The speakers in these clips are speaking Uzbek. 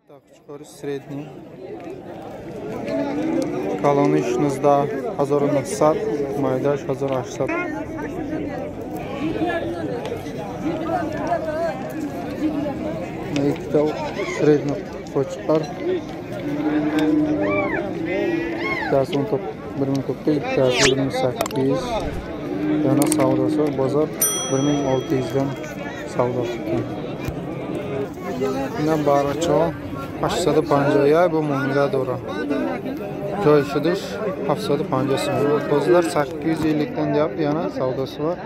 Так, чекори средний. Колонны 1900, майдаш 1800. Ikkita sredний qo'chqor. Bittasi 1900, ikkitasi 1800. Yana savdosi bozor 1600 dan savdo qilgan. Buna baracho 850 bu muomala dora. Joy shidish 750 so'm. Qo'zilar 850 dan deyapti, yana savdosi bor.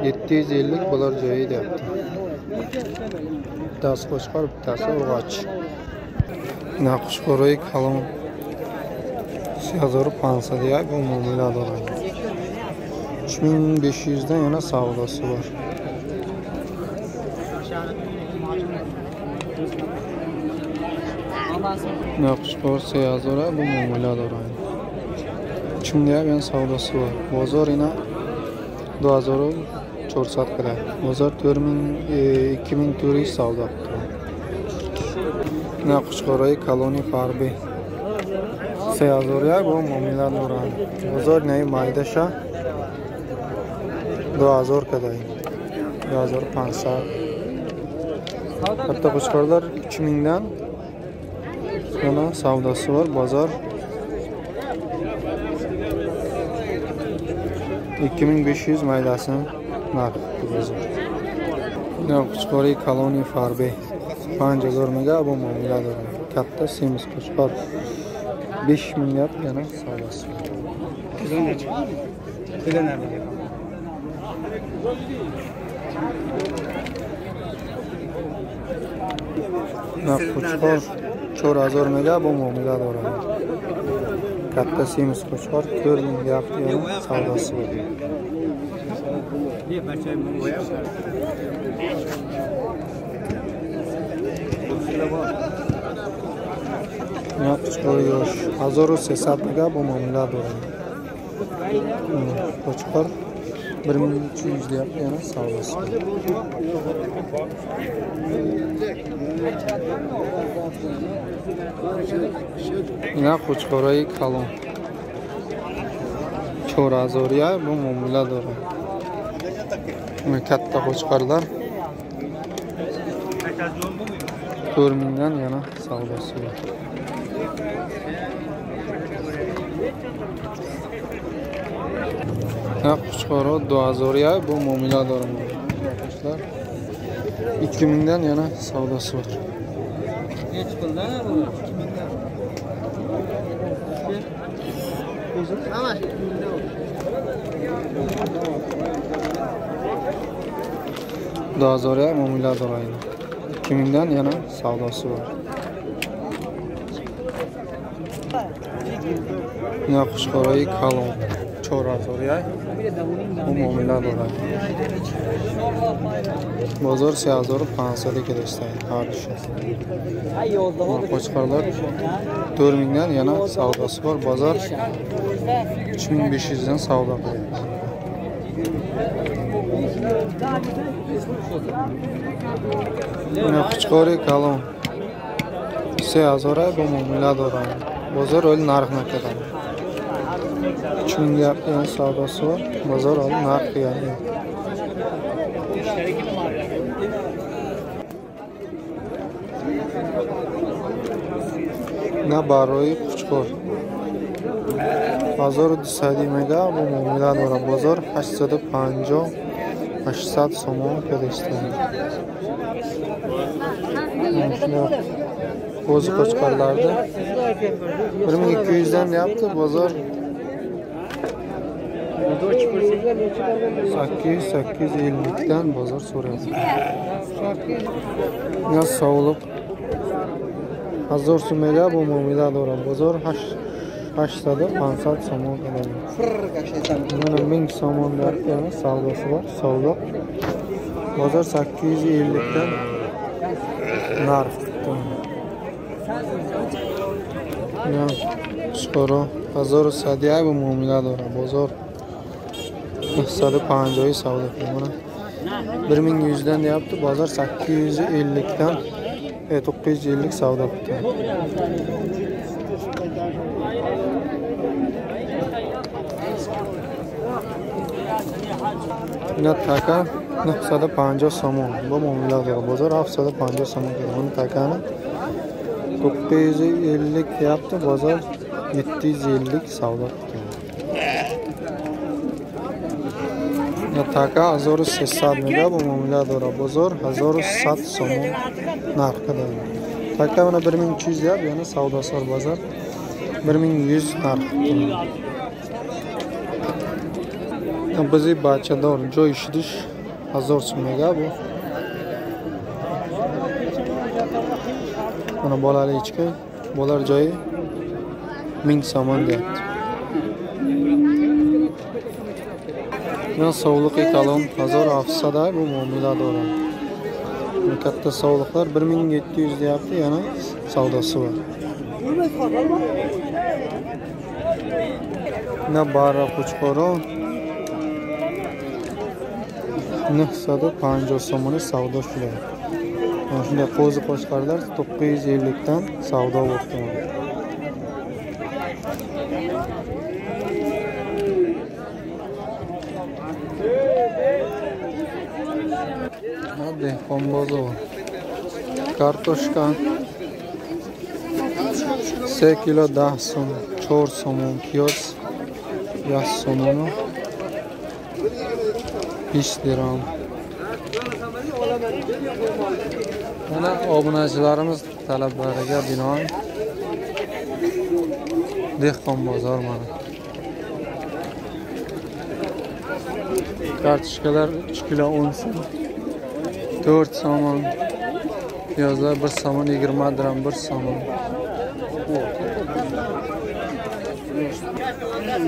750 bular joyi deyapti. Bittasi qo'chqor, bittasi urg'och. Naqshqo'roy kalon 3500 deya bu muomala dora. 3500 dan yana savdosi bor. Naqshqor 3000 bu muomala dora. Chimda ham savdosi bor. Bozor ina 2400 kadar. Bozor 2400 savdo qildi. Naqshqo'roy koloni farbi 3000 bu muomala dora. Bozor nay maydasha 2000 kadar. 2500. Hatta qo'chqorlar 3000 dan yana savdosi bor. Bozor 2500 maydasini narx bozor. Qo'chqo'roy koloni farbi 5000 mega bu muomala dora. Katta semiz qo'chqor 5000 ga yana savdosi bor. Qo'chqor 4000 mega bu muomala dora. Katta semiz qo'chqor 4000 ga yana savdosi bor. Qo'chqor yosh 1300 mega bu muomala dora. Qo'chqor 1300 deyapti, yana savdosi bor. Ina qo'chqo'roy kalon 4000 bu muomala dora. Katta qo'chqorlar 4000 dan yana savdosi bor. Qo'chqoro 2000 bu muomala dora. 2000 dan yana savdosi bor. Necha puldan bu? 2000 dan. Ama 2000 muomala dora. 2000 dan yana savdosi bor. Qo'chqo'roy kalon 4000 bu muomala dora. Bozor 3500 ga kelishdi har ishi. Qo'chqorlar 4000 dan yana savdosi bor. Bozor 3500 dan savdo qilyapti. Qo'chqo'roy kalon 3000 bu muomala dora. Bozor o'l narxni ko'taradi. 3000 ga yana savdosi bor. Bozor o'l narx qiladi. Na baroy qo'chqor 1200 mega bu muomala dora. Bozor 850 so'm kelishdi. O'zi qo'chqorlarda 1200 dan deyapti. Bozor 850 dan bozor so'rayapti. Ya sog'liq 1000 so'mga bu muomala dora. Bozor 850 so'm keladi. Mana 1000 so'm yana savdosi bor. Savdo. Bozor 850 dan narx tutdi. Ya Qo'chqoro 1100 bu muomala dora. Bozor 950 savdo qildi. Mana 1100 dan deyapti. Bozor 850 dan 950 savdo qildi. Buna taka 950 somon. Bu muomalaga bozor 750 somon. Buni takani 950 yaptı, bozor 750 savdo qildi. Taka 1300 mega bu muomalador bozor 1100 somon narxida. Taka mana 1200 yap, yana savdosor bozor 1100 narx. Bizi bachador joy ishidish 1000 so'mga bu. Mana bolali ichki, bolar joyi 1000 so'm deyapti. Yana sog'liq etalon 1000 da bu muomalador. Katta sog'liqlar 1700 deyapti, yana savdosi bor. Na barra qo'chqoron 950 so'mni savdo shular. Mana shunday qo'zi qo'chqarlar 950 dan savdo bo'ldi. Hadi kombozo. Kartoshka 3 kilo 10 so'm, 4 so'm, piyoz 5 so'm, 5 dirham. Mana obunachilarimiz talablariga binoan dehqon bozor mana. Kartoshkalar 3 kilo 10 so'm, 4 so'm, piyozlar 1 so'm 20 dirham 1 so'm.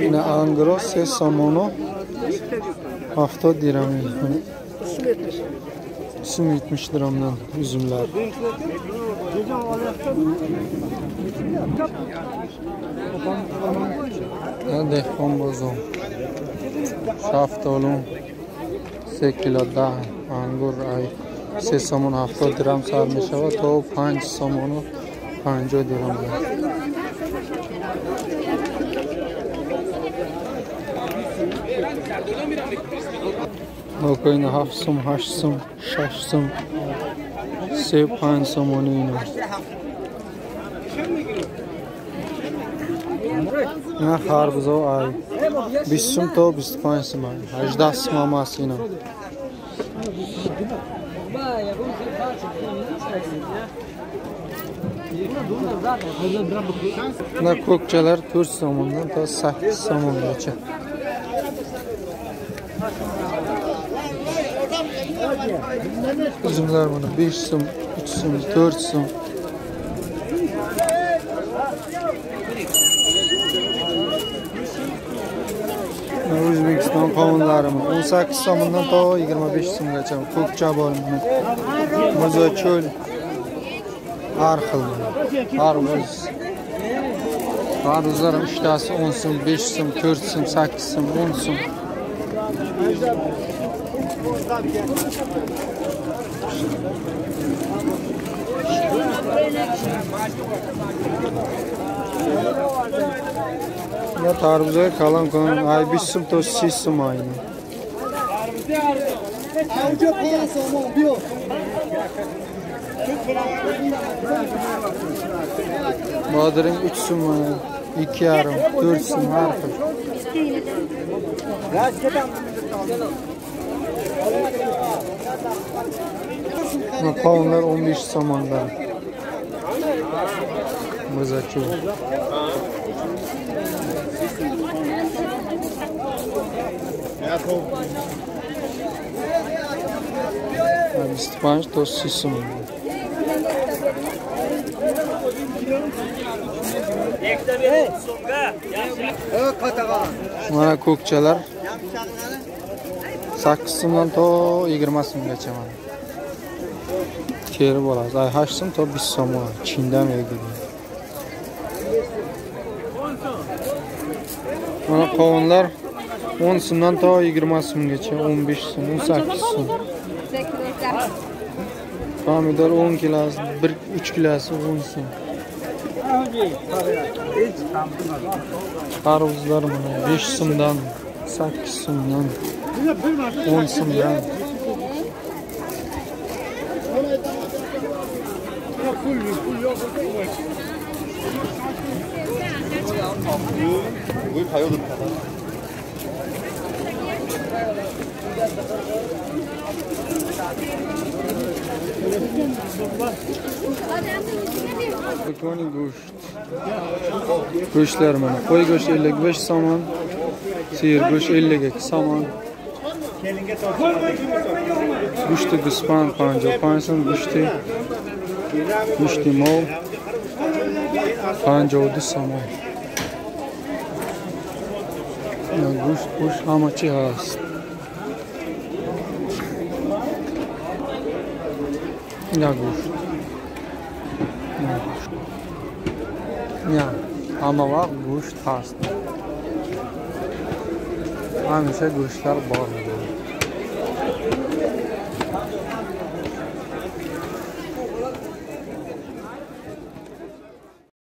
Yine angro 3 so'mni 70 dirham. Sum 70 dirhamdan üzümler. Dehqon bozor. Shaftoli 3 kilo da angur ay 3 so'm 70 dirham sarmisha va to 5 so'm 50 dirham. Okuyun 7 so'm 8 so'm 6 so'm 5 so'm o'nini. Na xarbuzo ay 20 so'm to 25 so'm 18 so'm masina. Na ko'kchalar 4 so'mdan to 8 so'mgacha. Üzümler bunu 5 so'm, 3 so'm, 4 so'm. O'zbekiston qovunlarimiz 18 so'mdan to 25 so'mgacha ko'kcha bor. Mo'za cho'l har xil. Arbuzlar 3 tasi 10 so'm, 5 so'm, 4 so'm, 8 so'm, 10 so'm. Ya tarvuza kalan koyun ay 5 so'm to 6 so'm aynı. Badırın 3 so'm, 2,5, 4 so'm har xil. Kavunlar 15 so'mdan. Mo'zachi. Spanj to 6 so'm. Mana ko'kchalar 8 so'mdan to 20 so'mgacha mana. Teri bo'ladi. 8 so'm to 5 so'm. Chindan edi. Mana qovunlar 10 so'mdan to 20 so'mgacha, 15 so'm, 18 so'm. Pomidor 10 kilosi, 3 kilosi 10 so'm. Tarvuzlar mana 5 so'mdan, 8 so'mdan, 10 so'mdan. Bugün kayıyorduk. Bukoni go'sht. Go'shtlar mana. Qo'y go'shti 55 so'm, sigir go'shti 52 so'm. Go'shti g'ispan 55 so'm, go'shti mol 52 so'm. Go'sht hammachi hast. Ya go'sht. Ya, hamma vaqt go'sht hast. Hamisha go'shtlar bor.